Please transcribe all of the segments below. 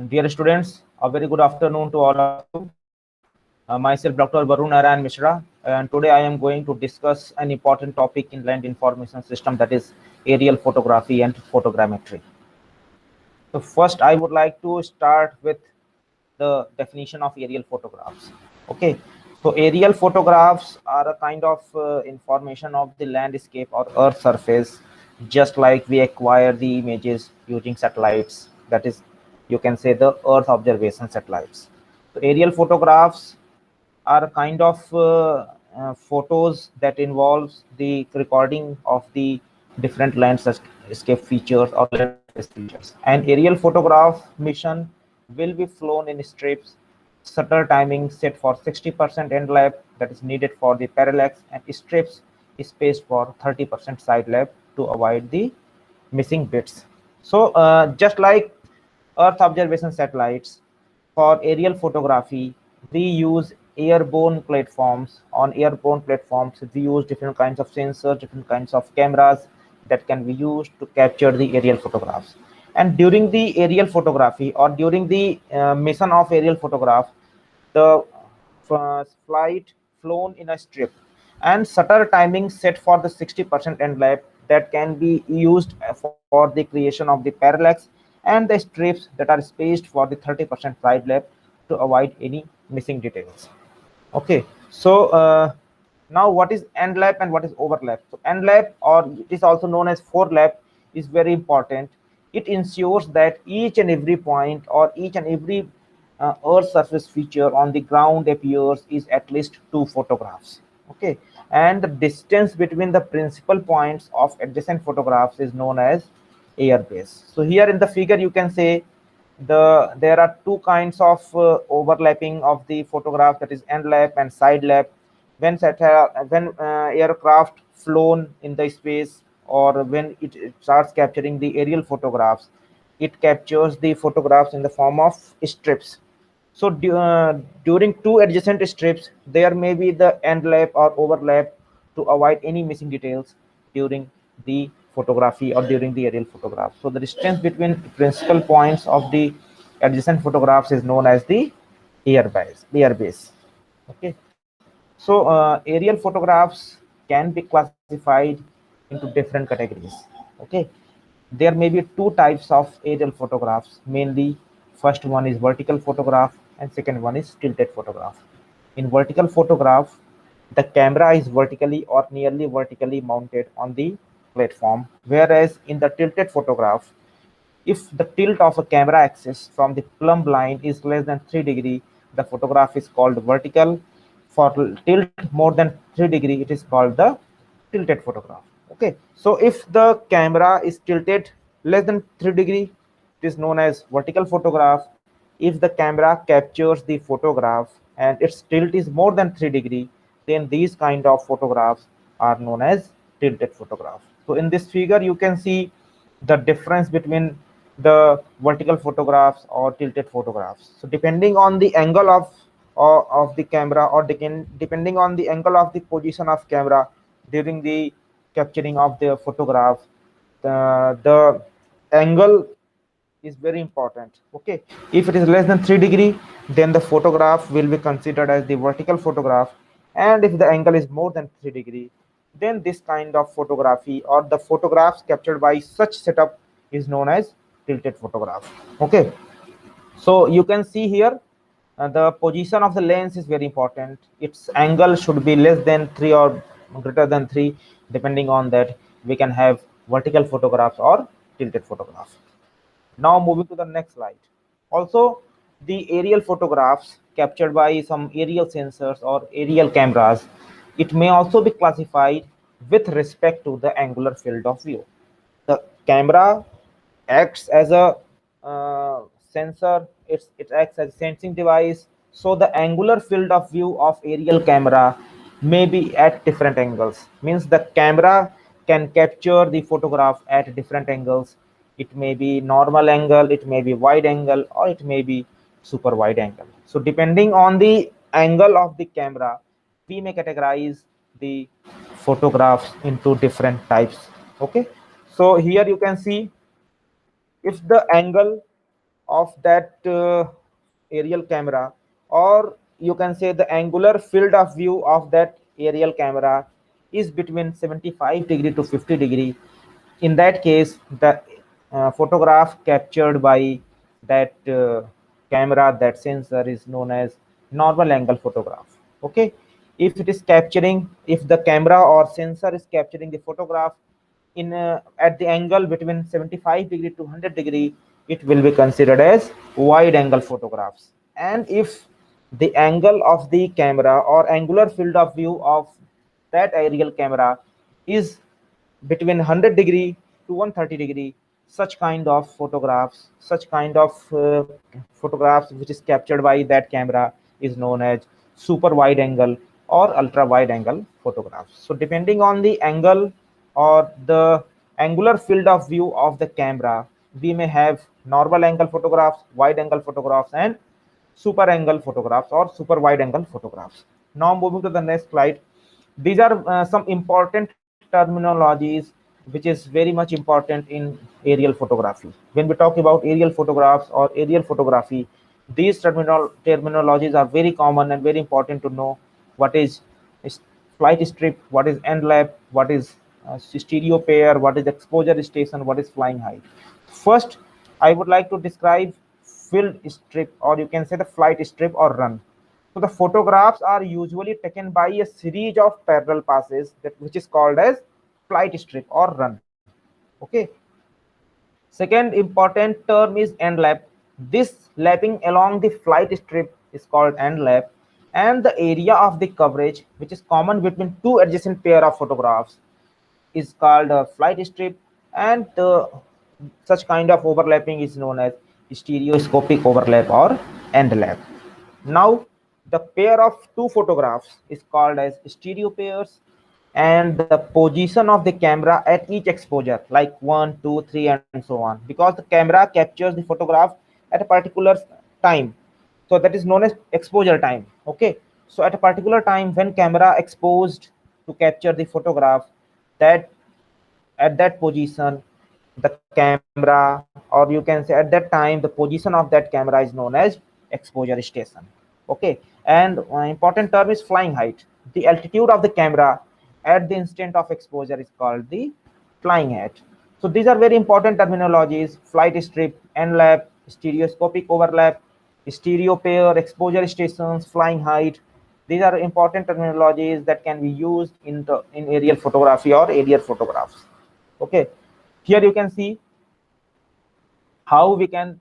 Dear students, a very good afternoon to all of you. Myself, Dr. Varun Narayan Mishra, and today I am going to discuss an important topic in land information system, that is aerial photography and photogrammetry. So first, I would like to start with the definition of aerial photographs. Okay, so aerial photographs are a kind of information of the landscape or earth surface, just like we acquire the images using satellites, that is, you can say the earth observation satellites. So aerial photographs are a kind of photos that involves the recording of the different landscape features or land surface features. An aerial photograph mission will be flown in strips, shutter timing set for 60% end lap that is needed for the parallax, and strips spaced for 30% side lap to avoid the missing bits. So just like earth observation satellites, for aerial photography we use airborne platforms. On airborne platforms we use different kinds of sensors, different kinds of cameras that can be used to capture the aerial photographs. And during the aerial photography or during the mission of aerial photograph, the flight flown in a strip and shutter timing set for the 60% end lap that can be used for the creation of the parallax, and the strips that are spaced for the 30% side lap to avoid any missing details. Okay, so now what is end lap and what is overlap? So end lap, or it is also known as forelap, is very important. It ensures that each and every point or each and every earth surface feature on the ground appears is at least 2 photographs. Okay, and the distance between the principal points of adjacent photographs is known as airbase. So here in the figure you can say there are two kinds of overlapping of the photograph, that is end lap and side lap. When aircraft flown in the space, or when it starts capturing the aerial photographs, it captures the photographs in the form of strips. So during two adjacent strips, there may be the end lap or overlap to avoid any missing details during the photography or during the aerial photograph. So the distance between principal points of the adjacent photographs is known as the airbase. Okay. So aerial photographs can be classified into different categories. Okay, there may be two types of aerial photographs mainly. First one is vertical photograph and second one is tilted photograph. In vertical photograph, the camera is vertically or nearly vertically mounted on the platform, whereas in the tilted photograph, if the tilt of a camera axis from the plumb line is less than 3 degree, the photograph is called vertical. For tilt more than 3 degree, it is called the tilted photograph. Okay, so if the camera is tilted less than 3 degree, it is known as vertical photograph. If the camera captures the photograph and its tilt is more than 3 degree, then these kind of photographs are known as tilted photograph. So in this figure you can see the difference between the vertical photographs or tilted photographs. So depending on the angle of the camera, or depending on the angle of the position of camera during the capturing of the photograph, the angle is very important. Okay, if it is less than 3 degree, then the photograph will be considered as the vertical photograph, and if the angle is more than 3 degree, then this kind of photography or the photographs captured by such setup is known as tilted photograph. Okay, so you can see here the position of the lens is very important. Its angle should be less than 3 or greater than 3. Depending on that, we can have vertical photographs or tilted photographs. Now moving to the next slide. Also, the aerial photographs captured by some aerial sensors or aerial cameras, it may also be classified with respect to the angular field of view. The camera acts as a sensor, it acts as a sensing device. So the angular field of view of aerial camera may be at different angles. Means the camera can capture the photograph at different angles. It may be normal angle, it may be wide angle, or it may be super wide angle. So depending on the angle of the camera, we may categorize the photographs into different types. Okay, so here you can see if the angle of that aerial camera, or you can say the angular field of view of that aerial camera is between 75 degree to 50 degree, in that case the photograph captured by that camera, that sensor, is known as normal angle photograph. Okay, if it is capturing, if the camera or sensor is capturing the photograph in at the angle between 75 degree to 100 degree, it will be considered as wide angle photographs. And if the angle of the camera or angular field of view of that aerial camera is between 100 degree to 130 degree, such kind of photographs, such kind of photographs which is captured by that camera is known as super wide angle or ultra wide angle photographs. So depending on the angle or the angular field of view of the camera, we may have normal angle photographs, wide angle photographs, and super angle photographs or super wide angle photographs. Now moving to the next slide, these are some important terminologies which is very much important in aerial photography. When we talk about aerial photographs or aerial photography, these terminologies are very common and very important to know. What is flight strip, what is end lap, what is stereo pair, what is exposure station, what is flying height. First, I would like to describe field strip, or you can say the flight strip or run. So the photographs are usually taken by a series of parallel passes, that which is called as flight strip or run. Okay. Second important term is end lap. This lapping along the flight strip is called end lap, and the area of the coverage which is common between two adjacent pair of photographs is called a flight strip, and such kind of overlapping is known as stereoscopic overlap or end lap. Now, the pair of two photographs is called as stereo pairs, and the position of the camera at each exposure, like 1, 2, 3, and so on, because the camera captures the photograph at a particular time. So that is known as exposure time. Okay, so at a particular time when camera exposed to capture the photograph, that at that position the camera, or you can say at that time the position of that camera is known as exposure station. Okay, and important term is flying height. The altitude of the camera at the instant of exposure is called the flying height. So these are very important terminologies: flight strip, end lap, stereoscopic overlap, stereo pair, exposure stations, flying height. These are important terminologies that can be used in aerial photography or aerial photographs. Okay, here you can see how we can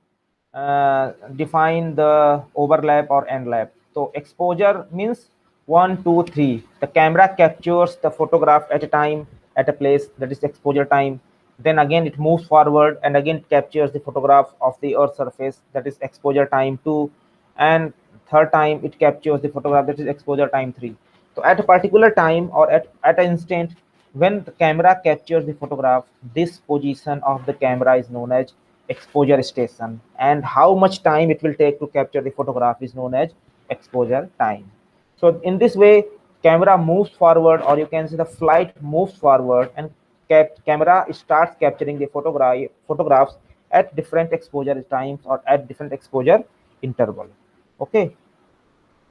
define the overlap or end lap. So exposure means 1, 2, 3. The camera captures the photograph at a time, at a place, that is exposure time. Then again it moves forward and again captures the photograph of the earth surface, that is exposure time 2. And third time it captures the photograph, that is exposure time 3. So at a particular time or at an instant when the camera captures the photograph, this position of the camera is known as exposure station, and how much time it will take to capture the photograph is known as exposure time. So in this way, camera moves forward, or you can say the flight moves forward, and camera starts capturing the photographs at different exposure times or at different exposure interval. Okay,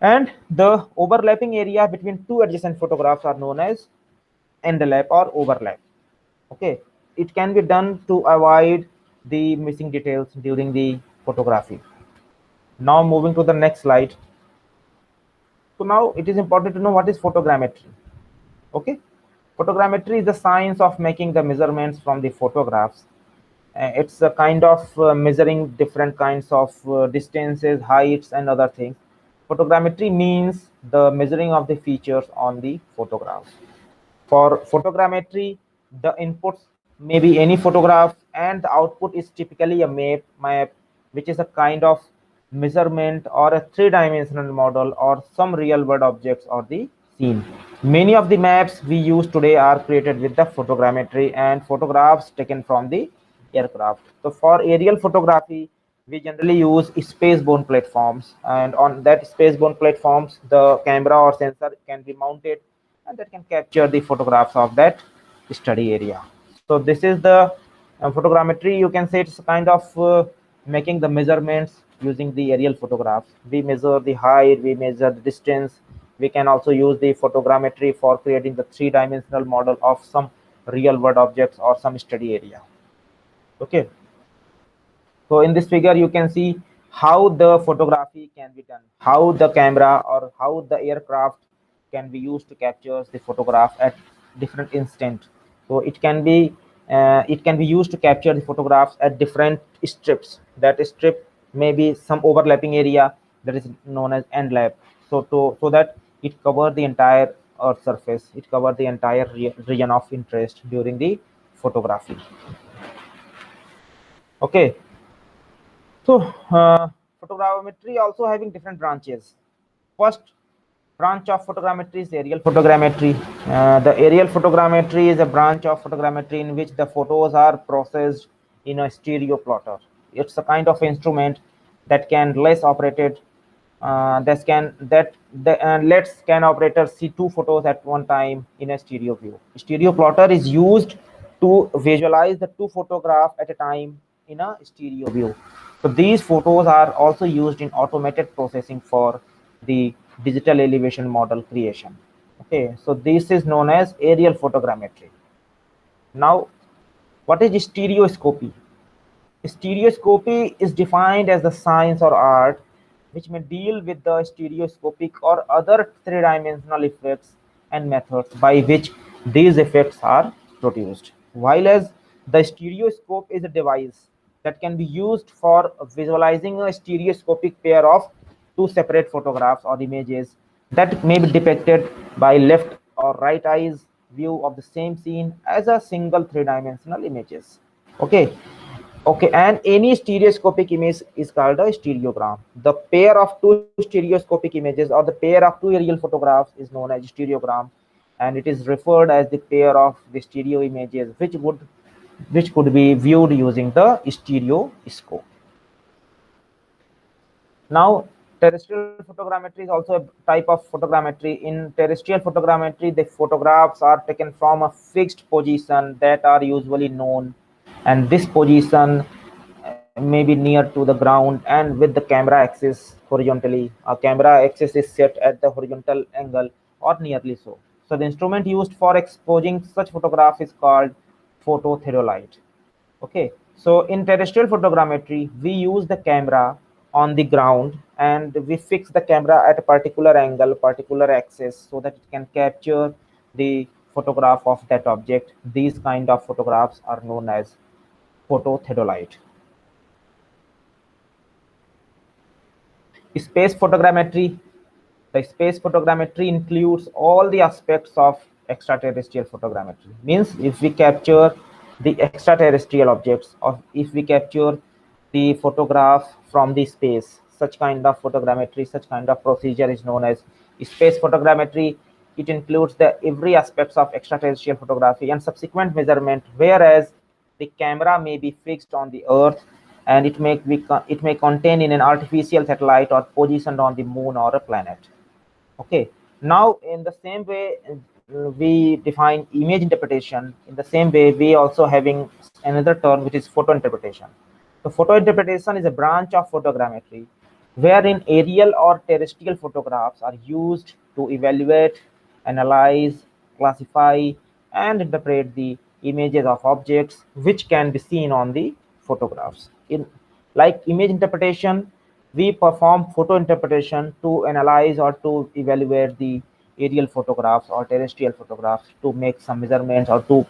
and the overlapping area between two adjacent photographs are known as end lap or overlap. Okay, it can be done to avoid the missing details during the photography. Now moving to the next slide. So now it is important to know what is photogrammetry. Okay, photogrammetry is the science of making the measurements from the photographs. It's a kind of measuring different kinds of distances, heights, and other things. Photogrammetry means the measuring of the features on the photographs. For photogrammetry, the inputs may be any photograph, and the output is typically a map, which is a kind of measurement or a three-dimensional model or some real-world objects or the scene. Many of the maps we use today are created with the photogrammetry and photographs taken from the aircraft. So for aerial photography, we generally use space-borne platforms, and on that space-borne platforms, the camera or sensor can be mounted, and that can capture the photographs of that study area. So this is the photogrammetry. You can say it's a kind of making the measurements using the aerial photographs. We measure the height, we measure the distance. We can also use the photogrammetry for creating the three-dimensional model of some real world objects or some study area. Okay, so in this figure you can see how the photography can be done, how the camera or how the aircraft can be used to capture the photograph at different instant. So it can be used to capture the photographs at different strips. That strip may be some overlapping area that is known as end lap. So that it cover the entire earth surface, it cover the entire region of interest during the photography. Okay, so photogrammetry also having different branches. First branch of photogrammetry is aerial photogrammetry. The aerial photogrammetry is a branch of photogrammetry in which the photos are processed in a stereo plotter. It's a kind of instrument that can less operated lets can operators see two photos at one time in a stereo view. Stereo plotter is used to visualize the two photographs at a time in a stereo view. So these photos are also used in automated processing for the digital elevation model creation. Okay, so this is known as aerial photogrammetry. Now, what is stereoscopy? Stereoscopy is defined as the science or art which may deal with the stereoscopic or other three-dimensional effects and methods by which these effects are produced. While as the stereoscope is a device that can be used for visualizing a stereoscopic pair of two separate photographs or images that may be depicted by left or right eyes view of the same scene as a single three-dimensional images. Okay, okay, and any stereoscopic image is called a stereogram. The pair of two stereoscopic images or the pair of two aerial photographs is known as stereogram, and it is referred as the pair of the stereo images which could be viewed using the stereoscope. Now, terrestrial photogrammetry is also a type of photogrammetry. In terrestrial photogrammetry, the photographs are taken from a fixed position that are usually known, and this position may be near to the ground and with the camera axis horizontally. A camera axis is set at the horizontal angle or nearly so. So the instrument used for exposing such photograph is called phototherolite. Okay, so in terrestrial photogrammetry, we use the camera on the ground and we fix the camera at a particular angle, particular axis, so that it can capture the photograph of that object. These kind of photographs are known as phototherolite. Space photogrammetry. The space photogrammetry includes all the aspects of extraterrestrial photogrammetry. Means if we capture the extraterrestrial objects or if we capture the photograph from the space, such kind of photogrammetry, such kind of procedure is known as space photogrammetry. It includes the every aspects of extraterrestrial photography and subsequent measurement, whereas the camera may be fixed on the earth and it may contain in an artificial satellite or positioned on the moon or a planet. Okay, now in the same way we define image interpretation. In the same way, we also having another term which is photo interpretation. So photo interpretation is a branch of photogrammetry wherein aerial or terrestrial photographs are used to evaluate, analyze, classify, and interpret the images of objects which can be seen on the photographs. In like image interpretation, we perform photo interpretation to analyze or to evaluate the aerial photographs or terrestrial photographs to make some measurements or to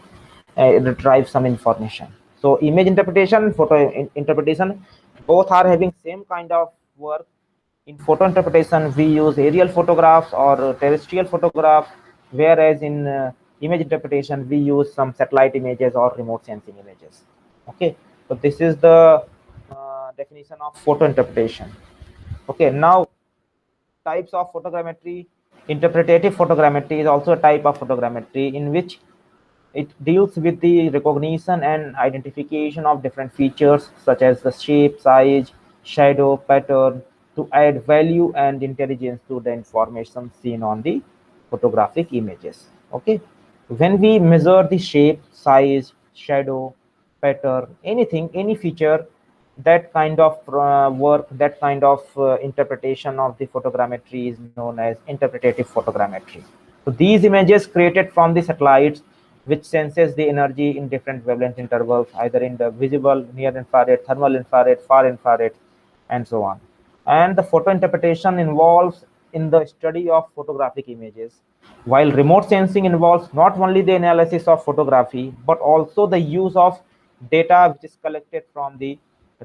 retrieve some information. So image interpretation and photo interpretation both are having same kind of work. In photo interpretation, we use aerial photographs or terrestrial photographs, whereas in image interpretation, we use some satellite images or remote sensing images. Okay, so this is the definition of photo interpretation. Okay, now types of photogrammetry. Interpretative photogrammetry is also a type of photogrammetry in which it deals with the recognition and identification of different features such as the shape, size, shadow, pattern to add value and intelligence to the information seen on the photographic images. Okay, when we measure the shape, size, shadow, pattern, anything, any feature that kind of work, that kind of interpretation of the photogrammetry is known as interpretative photogrammetry. So these images created from the satellites, which senses the energy in different wavelength intervals, either in the visible, near infrared, thermal infrared, far infrared, and so on. And the photo interpretation involves in the study of photographic images, while remote sensing involves not only the analysis of photography, but also the use of data which is collected from the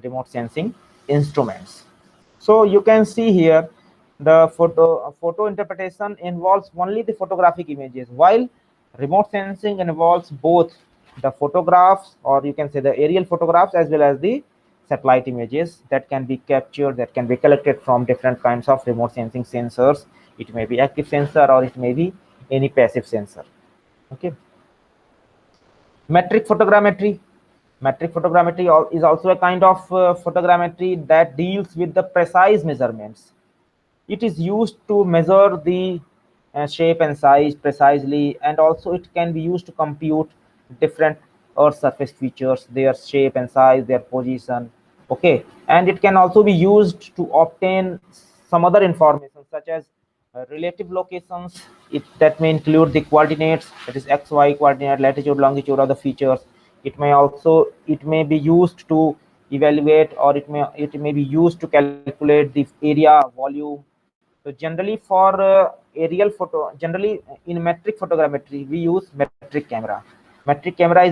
remote sensing instruments. So you can see here the photo interpretation involves only the photographic images, while remote sensing involves both the photographs, or you can say the aerial photographs, as well as the satellite images that can be captured, that can be collected from different kinds of remote sensing sensors. It may be active sensor or it may be any passive sensor. Okay. Metric photogrammetry. Metric photogrammetry is also a kind of photogrammetry that deals with the precise measurements. It is used to measure the shape and size precisely, and also it can be used to compute different Earth surface features, their shape and size, their position. Okay, and it can also be used to obtain some other information such as relative locations. That may include the coordinates, that is x, y coordinate, latitude, longitude of the features. It may be used to evaluate, or it may be used to calculate the area, volume. So generally for generally in metric photogrammetry, we use metric camera. Metric camera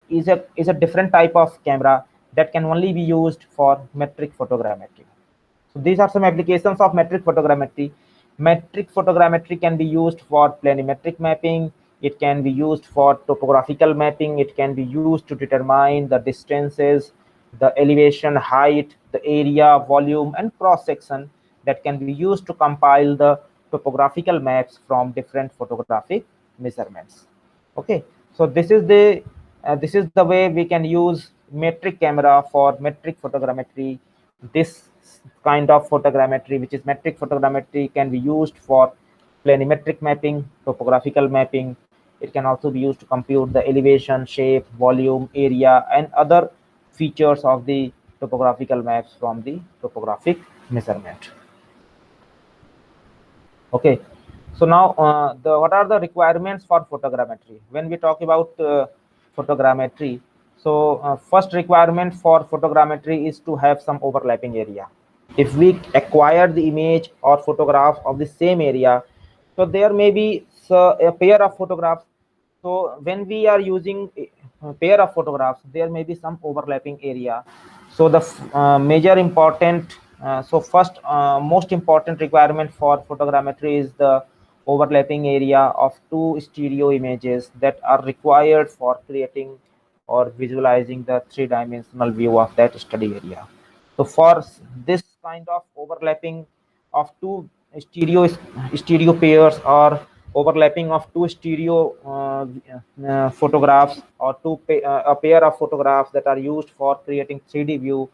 is a different type of camera that can only be used for metric photogrammetry. So these are some applications of metric photogrammetry. Metric photogrammetry can be used for planimetric mapping. It can be used for topographical mapping. It can be used to determine the distances, the elevation, height, the area, volume, and cross section that can be used to compile the topographical maps from different photographic measurements. Okay, so this is the way we can use metric camera for metric photogrammetry. This kind of photogrammetry, which is metric photogrammetry, can be used for planimetric mapping, topographical mapping. It can also be used to compute the elevation, shape, volume, area, and other features of the topographical maps from the topographic measurement. Okay, so now what are the requirements for photogrammetry? When we talk about photogrammetry, so first requirement for photogrammetry is to have some overlapping area. If we acquire the image or photograph of the same area, so there may be a pair of photographs. So when we are using a pair of photographs, there may be some overlapping area. So the major important so first most important requirement for photogrammetry is the overlapping area of two stereo images that are required for creating or visualizing the three-dimensional view of that study area. So for this kind of overlapping of two stereo pairs, or overlapping of two stereo photographs, or a pair of photographs that are used for creating 3D view,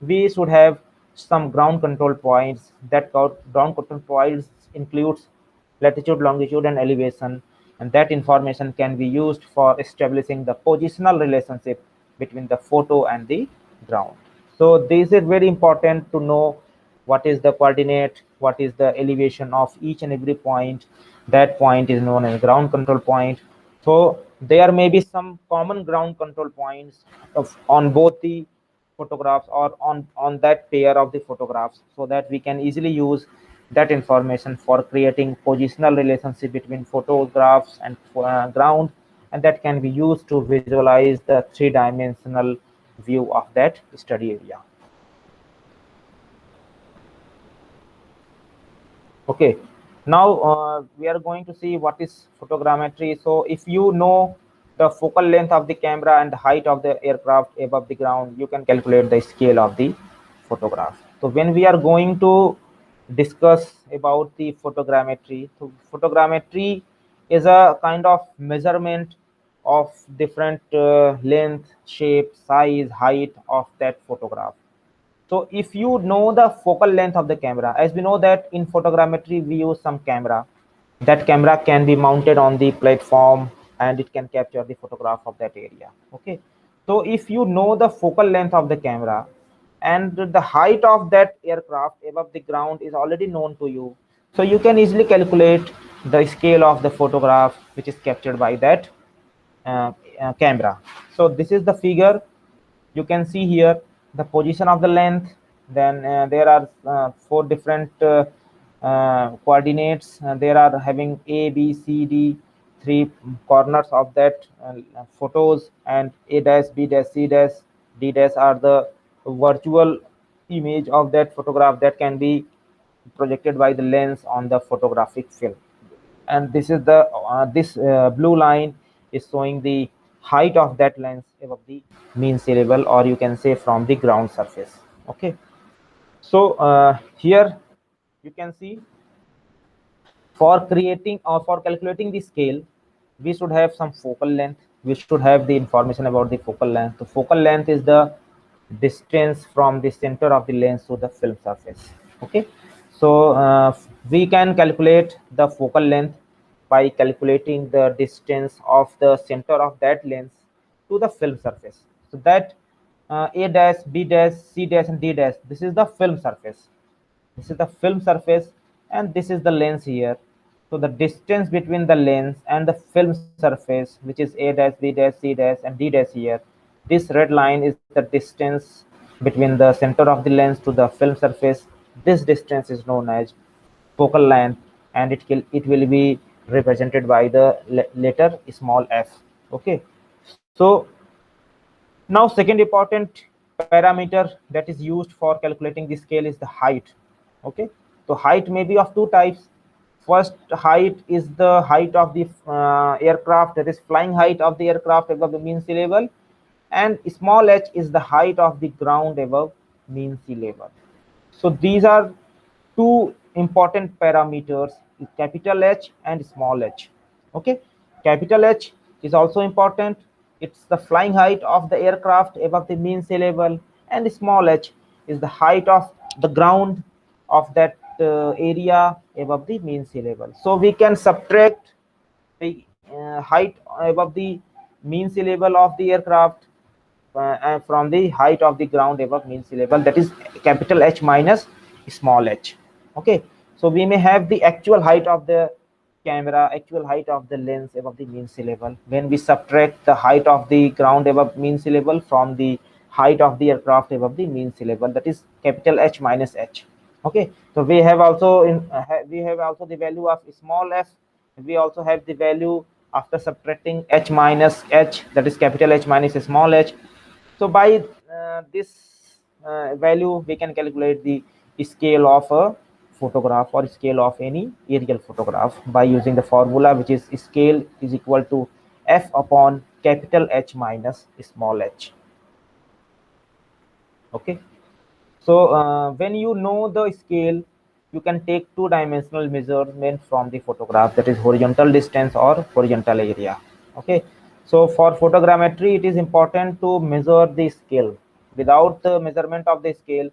we should have some ground control points. That ground control points includes latitude, longitude, and elevation, and that information can be used for establishing the positional relationship between the photo and the ground. So this is very important to know what is the coordinate, what is the elevation of each and every point. That point is known as ground control point. So there may be some common ground control points on both the photographs, or on that pair of the photographs, so that we can easily use that information for creating positional relationship between photographs and ground, and that can be used to visualize the three-dimensional view of that study area. Okay, now we are going to see what is photogrammetry. So if you know the focal length of the camera and the height of the aircraft above the ground, you can calculate the scale of the photograph. So when we are going to discuss about the photogrammetry, so photogrammetry is a kind of measurement of different length, shape, size, height of that photograph. So if you know the focal length of the camera, as we know that in photogrammetry we use some camera, that camera can be mounted on the platform and it can capture the photograph of that area. Okay, so if you know the focal length of the camera, and the height of that aircraft above the ground is already known to you. So you can easily calculate the scale of the photograph which is captured by that camera. So this is the figure. You can see here the position of the length. Then there are four different coordinates. There are having A, B, C, D, three corners of that photos, and A dash, B dash, C dash, D dash are the virtual image of that photograph that can be projected by the lens on the photographic film. And this is the this blue line is showing the height of that lens above the mean sea level, or you can say from the ground surface. Okay, so here you can see, for creating or for calculating the scale, we should have some focal length. We should have the information about the focal length. The focal length is the distance from the center of the lens to the film surface. Okay, so we can calculate the focal length by calculating the distance of the center of that lens to the film surface. So that A dash, B dash, C dash, and D dash, this is the film surface. This is the film surface, and this is the lens here. So the distance between the lens and the film surface, which is A dash, B dash, C dash, and D dash here, this red line is the distance between the center of the lens to the film surface. This distance is known as focal length, and it will be represented by the letter small f. Okay, so now second important parameter that is used for calculating the scale is the height. Okay, so height may be of two types. First height is the height of the aircraft, that is flying height of the aircraft above the mean sea level, and small h is the height of the ground above mean sea level. So these are two important parameters, capital H and small h. Okay, capital H is also important. It's the flying height of the aircraft above the mean sea level, and small h is the height of the ground of that area above the mean sea level. So we can subtract the height above the mean sea level of the aircraft from the height of the ground above mean sea level, that is capital H minus small h. Okay, so we may have the actual height of the camera, actual height of the lens above the mean sea level. When we subtract the height of the ground above mean sea level from the height of the aircraft above the mean sea level, that is capital H minus h. Okay, so we have also we have also the value of small f. We also have the value after subtracting h minus h, that is capital H minus small h. So by this value, we can calculate the scale of a photograph or scale of any aerial photograph by using the formula, which is scale is equal to f upon capital H minus small h. Okay, so when you know the scale, you can take two-dimensional measurement from the photograph, that is horizontal distance or horizontal area. Okay, so for photogrammetry, it is important to measure the scale. Without the measurement of the scale,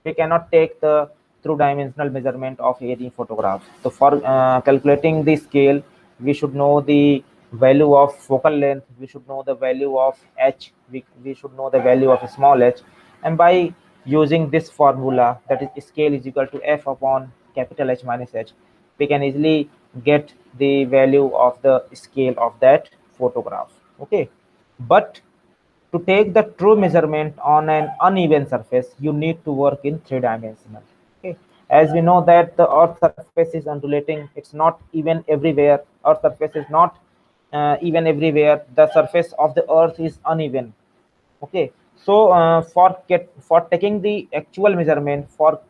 we cannot take the two-dimensional measurement of any photograph. So for calculating the scale, we should know the value of focal length, we should know the value of h, we should know the value of small h, and by using this formula, that is scale is equal to f upon capital H minus h, we can easily get the value of the scale of that photograph. Okay, but to take the true measurement on an uneven surface, you need to work in three-dimensional. Okay, as we know that the earth surface is undulating, it's not even everywhere. Earth surface is not even everywhere. The surface of the earth is uneven. Okay, so for taking the actual measurement, for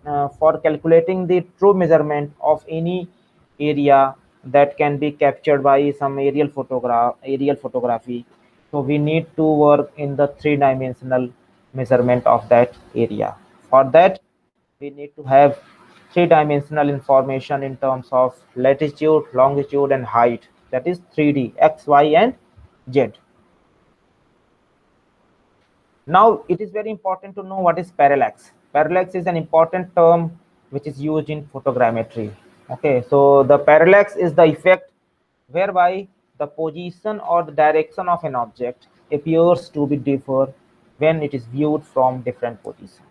calculating the true measurement of any area that can be captured by some aerial photography, so we need to work in the three-dimensional measurement of that area. For that, we need to have three-dimensional information in terms of latitude, longitude, and height, that is 3D, x, y, and z. Now, it is very important to know what is parallax. Parallax is an important term which is used in photogrammetry. Okay, so the parallax is the effect whereby the position or the direction of an object appears to be differ when it is viewed from different positions.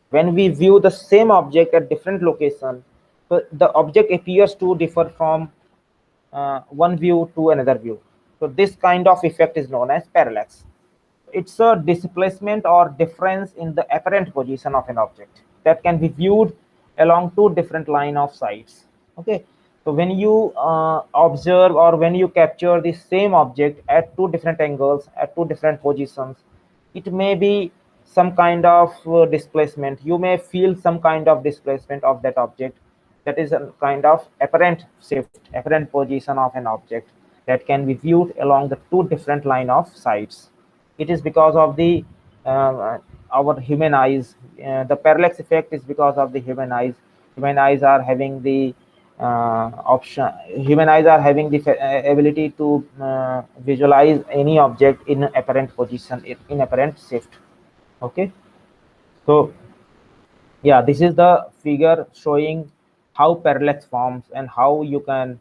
when we view the same object at different location, so the object appears to differ from one view to another view. So this kind of effect is known as parallax. It's a displacement or difference in the apparent position of an object that can be viewed along two different line of sights. Okay, so when you observe or when you capture the same object at two different angles, at two different positions, it may be some kind of displacement. You may feel some kind of displacement of that object. That is a kind of apparent shift, apparent position of an object that can be viewed along the two different line of sights. It is because of the our human eyes. The parallax effect is because of the human eyes. Human eyes are having the option. Human eyes are having the ability to visualize any object in apparent position, in apparent shift. Okay, so yeah, this is the figure showing how parallax forms and how you can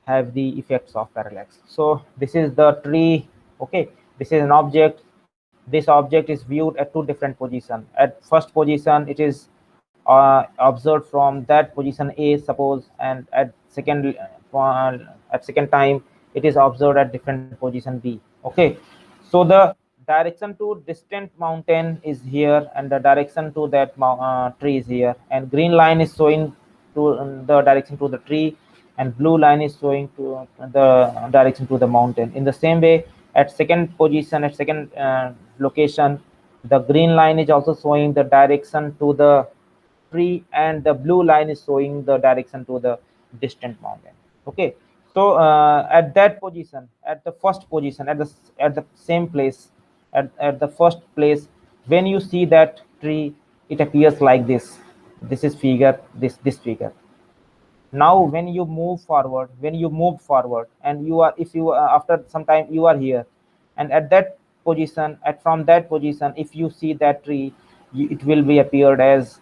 have the effects of parallax. So this is the tree. Okay, this is an object. This object is viewed at two different positions. At first position it is observed from that position A, suppose, and at second time it is observed at different position B. Okay, so the direction to distant mountain is here and the direction to that tree is here, and green line is showing to the direction to the tree, and blue line is showing to the direction to the mountain. In the same way, at second position, at second location, the green line is also showing the direction to the tree, and the blue line is showing the direction to the distant mountain. Okay, so at that position, at the first position, at the same place, at the first place, when you see that tree, it appears like this. This is figure, this figure. Now when you move forward, and you are, if you after some time you are here, and at that position, at from that position, if you see that tree, it will be appeared as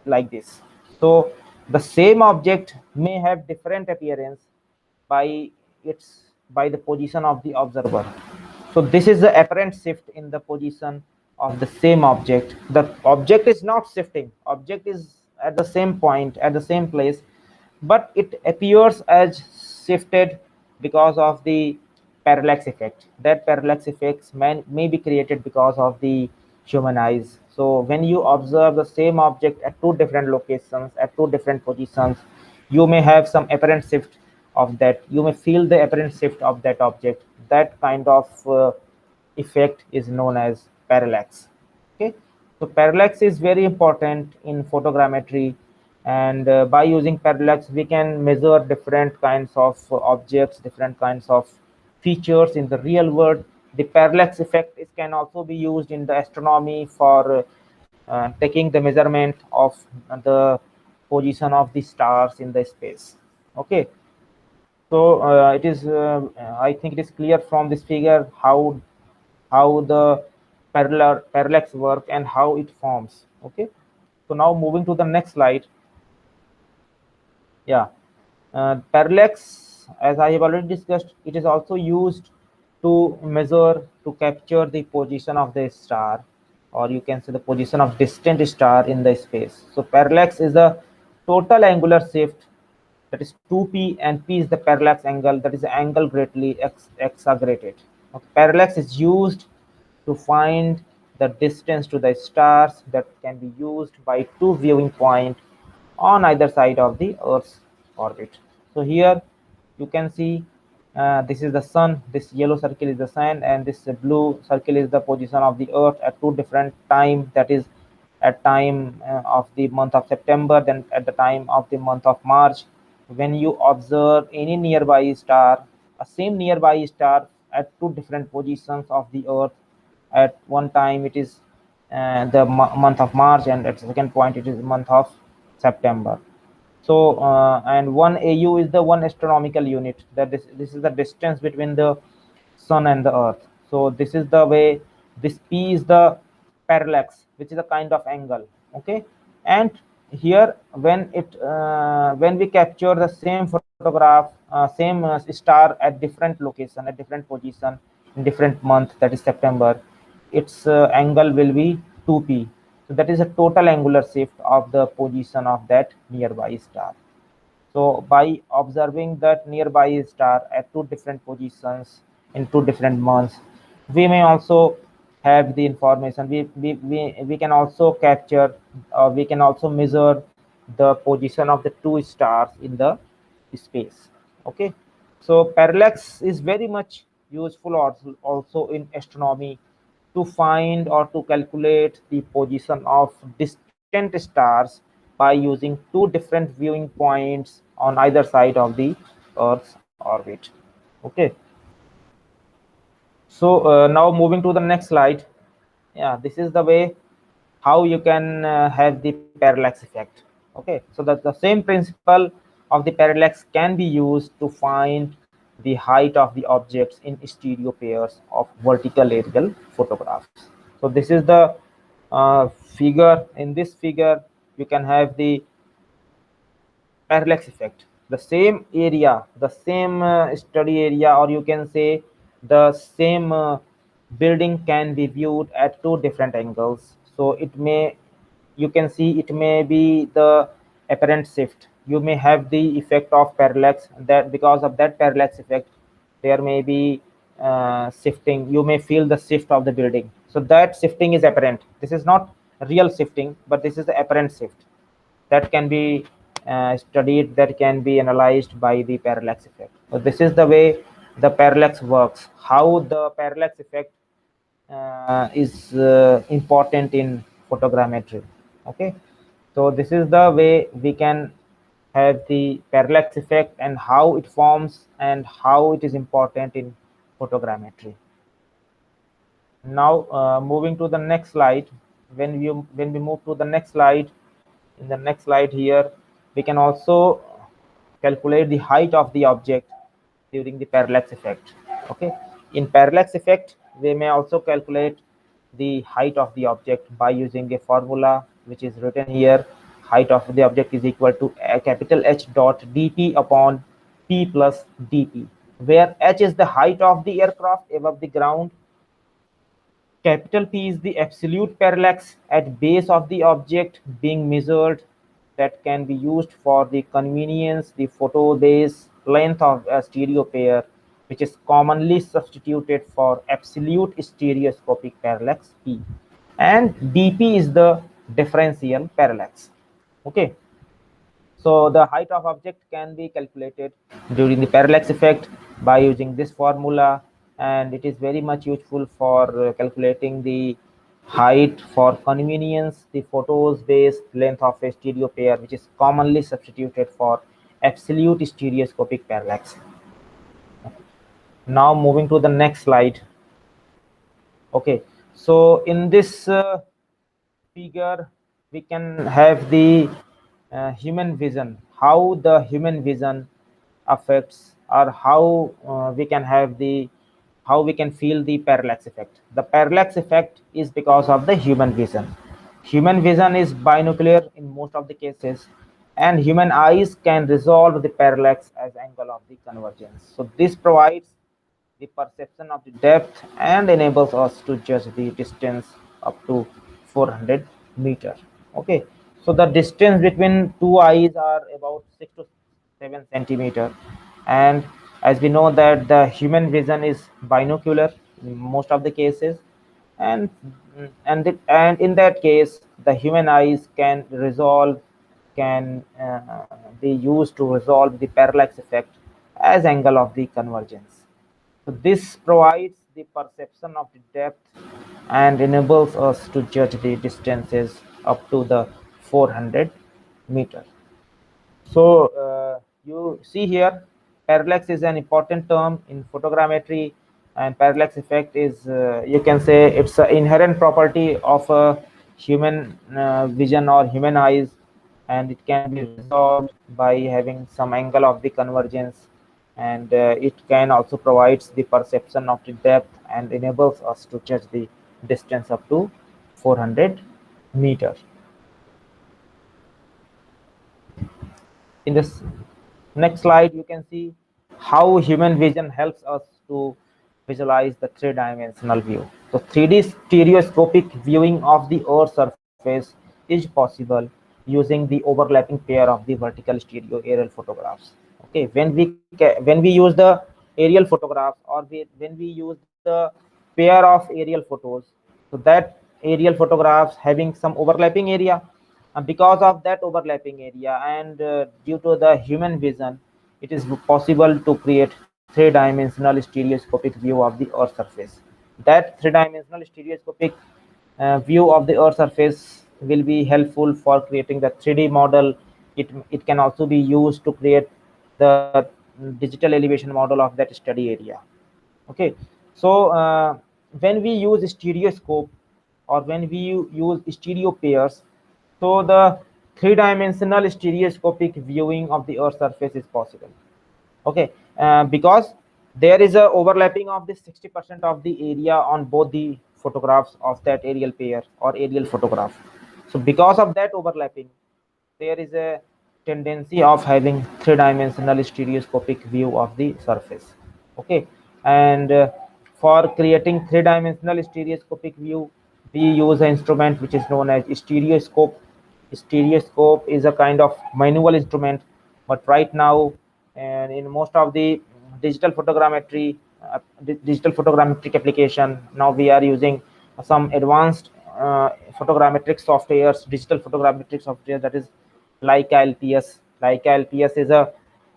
like this. So the same object may have different appearance by by the position of the observer. So this is the apparent shift in the position of the same object. The object is not shifting, object is at the same point, at the same place, but it appears as shifted because of the parallax effect. That parallax effects may be created because of the human eyes. So when you observe the same object at two different locations, at two different positions, you may have some apparent shift of that. You may feel the apparent shift of that object. That kind of effect is known as parallax. Okay, so parallax is very important in photogrammetry, and by using parallax we can measure different kinds of objects, different kinds of features in the real world. The parallax effect can also be used in the astronomy for taking the measurement of the position of the stars in the space. Okay, so it is I think it is clear from this figure how the parallax work and how it forms. Okay, so now moving to the next slide. Yeah, parallax, as I have already discussed, it is also used to measure, to capture the position of the star, or you can say the position of distant star in the space. So parallax is the total angular shift, that is 2p, and p is the parallax angle, that is the angle greatly exaggerated. Okay. Parallax is used to find the distance to the stars that can be used by two viewing points on either side of the Earth's orbit. So here you can see this is the sun, this yellow circle is the sun, and this blue circle is the position of the Earth at two different time, that is at time of the month of September, then at the time of the month of March. When you observe any nearby star, a same nearby star at two different positions of the Earth, at one time it is the month of March, and at the second point it is the month of September. So and 1 AU is the one astronomical unit, that this is the distance between the sun and the earth. So this is the way, this p is the parallax, which is a kind of angle. Okay, and here when we capture the same photograph, same star at different location, at different position, in different month, that is September, its angle will be 2p. So that is a total angular shift of the position of that nearby star. So by observing that nearby star at two different positions in two different months, we may also have the information. We can also capture, we can also measure the position of the two stars in the space. Okay, so parallax is very much useful also in astronomy to find or to calculate the position of distant stars by using two different viewing points on either side of the Earth's orbit. Okay, so now moving to the next slide. Yeah, this is the way how you can have the parallax effect. Okay, so that the same principle of the parallax can be used to find the height of the objects in stereo pairs of vertical aerial photographs. So this is the figure. In this figure you can have the parallax effect. The same area, the same study area, or you can say the same building can be viewed at two different angles. So it may, you can see it may be the apparent shift. You may have the effect of parallax, that because of that parallax effect there may be shifting. You may feel the shift of the building. So that shifting is apparent. This is not real shifting, but this is the apparent shift that can be studied, that can be analyzed by the parallax effect. So this is the way the parallax works, how the parallax effect is important in photogrammetry. Okay, so this is the way we can have the parallax effect and how it forms and how it is important in photogrammetry. Now moving to the next slide. When we move to the next slide, in the next slide here we can also calculate the height of the object during the parallax effect. Okay, in parallax effect we may also calculate the height of the object by using a formula which is written here. Height of the object is equal to a capital H dot dp upon p plus dp, where h is the height of the aircraft above the ground. Capital P is the absolute parallax at base of the object being measured, that can be used for the convenience, the photo base length of a stereo pair, which is commonly substituted for absolute stereoscopic parallax P. And dP is the differential parallax. Okay. So the height of object can be calculated during the parallax effect by using this formula, and it is very much useful for calculating the height for convenience, the photos based length of a stereo pair, which is commonly substituted for absolute stereoscopic parallax. Now moving to the next slide. Okay, so in this figure we can have the human vision, how the human vision affects, or how we can have the, how we can feel the parallax effect. The parallax effect is because of the human vision. Human vision is binocular in most of the cases, and human eyes can resolve the parallax as angle of the convergence. So this provides the perception of the depth and enables us to judge the distance up to 400 meter. Okay, so the distance between two eyes are about 6 to 7 centimeter, and as we know that the human vision is binocular in most of the cases, and and in that case the human eyes can resolve, can be used to resolve the parallax effect as angle of the convergence. So this provides the perception of the depth and enables us to judge the distances up to the 400 meter. So you see here, parallax is an important term in photogrammetry, and parallax effect is, you can say, it's an inherent property of a human vision or human eyes, and it can be resolved by having some angle of the convergence, and it can also provides the perception of the depth and enables us to judge the distance up to 400 meters. In this next slide you can see how human vision helps us to visualize the three-dimensional view. So 3D stereoscopic viewing of the Earth's surface surface is possible using the overlapping pair of the vertical stereo aerial photographs. Okay, when we use the aerial photographs, or when we use the pair of aerial photos, so that aerial photographs having some overlapping area, and because of that overlapping area and due to the human vision, it is possible to create three-dimensional stereoscopic view of the Earth surface. That three-dimensional stereoscopic view of the Earth surface will be helpful for creating the 3D model. It can also be used to create the digital elevation model of that study area. Okay, so when we use stereoscope, or when we use stereo pairs, so the three-dimensional stereoscopic viewing of the Earth surface is possible. Okay, because there is a overlapping of the 60% of the area on both the photographs of that aerial pair or aerial photograph. So because of that overlapping, there is a tendency of having three-dimensional stereoscopic view of the surface. Okay, and for creating three-dimensional stereoscopic view, we use an instrument which is known as stereoscope. Stereoscope is a kind of manual instrument, but right now, and in most of the digital photogrammetry digital photogrammetric application, now we are using some advanced photogrammetric softwares, digital photogrammetric software, that is Leica LPS. Leica LPS is a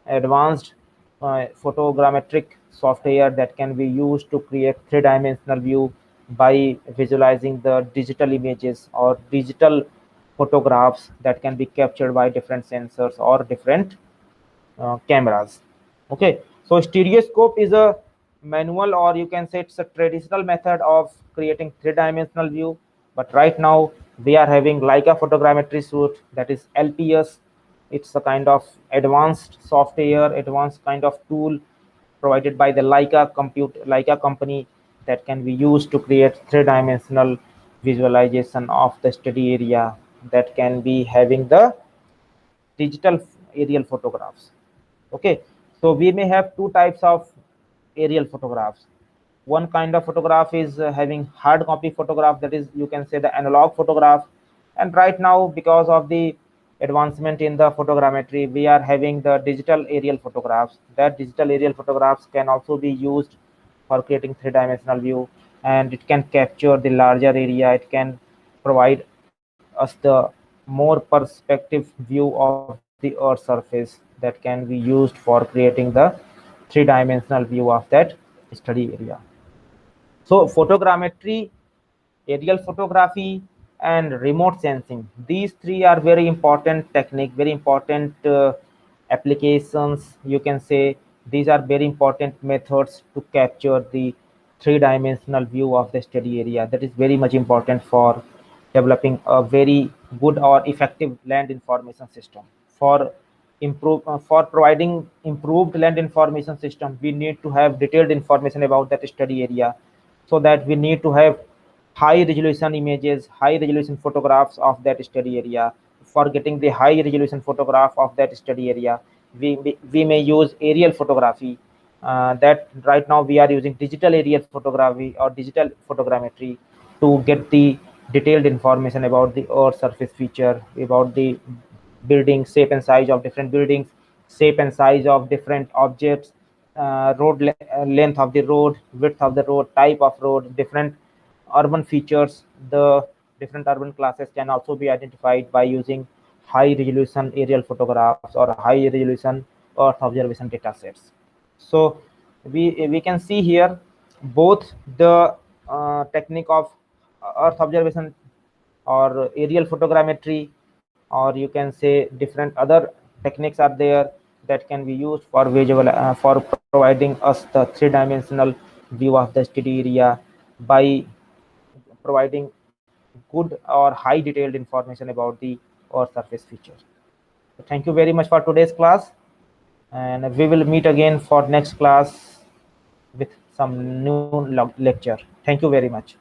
advanced photogrammetric software that can be used to create three-dimensional view by visualizing the digital images or digital photographs that can be captured by different sensors or different cameras. Okay, so stereoscope is a manual, or you can say it's a traditional method of creating three-dimensional view, but right now we are having Leica photogrammetry suite, that is LPS. It's a kind of advanced software, advanced kind of tool provided by the Leica company, that can be used to create three-dimensional visualization of the study area, that can be having the digital aerial photographs. Okay, so we may have two types of aerial photographs. One kind of photograph is having hard copy photograph, that is, you can say, the analog photograph. And right now, because of the advancement in the photogrammetry, we are having the digital aerial photographs. That digital aerial photographs can also be used for creating three-dimensional view, and it can capture the larger area. It can provide us the more perspective view of the Earth surface that can be used for creating the three-dimensional view of that study area. So photogrammetry, aerial photography, and remote sensing, these three are very important technique, very important applications, you can say. These are very important methods to capture the three-dimensional view of the study area. That is very much important for developing a very good or effective land information system. For providing improved land information system, we need to have detailed information about that study area, so that we need to have high resolution images, high resolution photographs of that study area. For getting the high resolution photograph of that study area, we may use aerial photography. That right now we are using digital aerial photography or digital photogrammetry to get the detailed information about the Earth surface feature, about the building shape and size of different buildings, shape and size of different objects, length of the road, width of the road, type of road, different urban features. The different urban classes can also be identified by using high resolution aerial photographs or high resolution Earth observation data sets. So we can see here both the technique of Earth observation or aerial photogrammetry, or you can say different other techniques are there that can be used for for providing us the three-dimensional view of the study area by providing good or high detailed information about the Earth surface feature. So thank you very much for today's class, and we will meet again for next class with some new lecture. Thank you very much.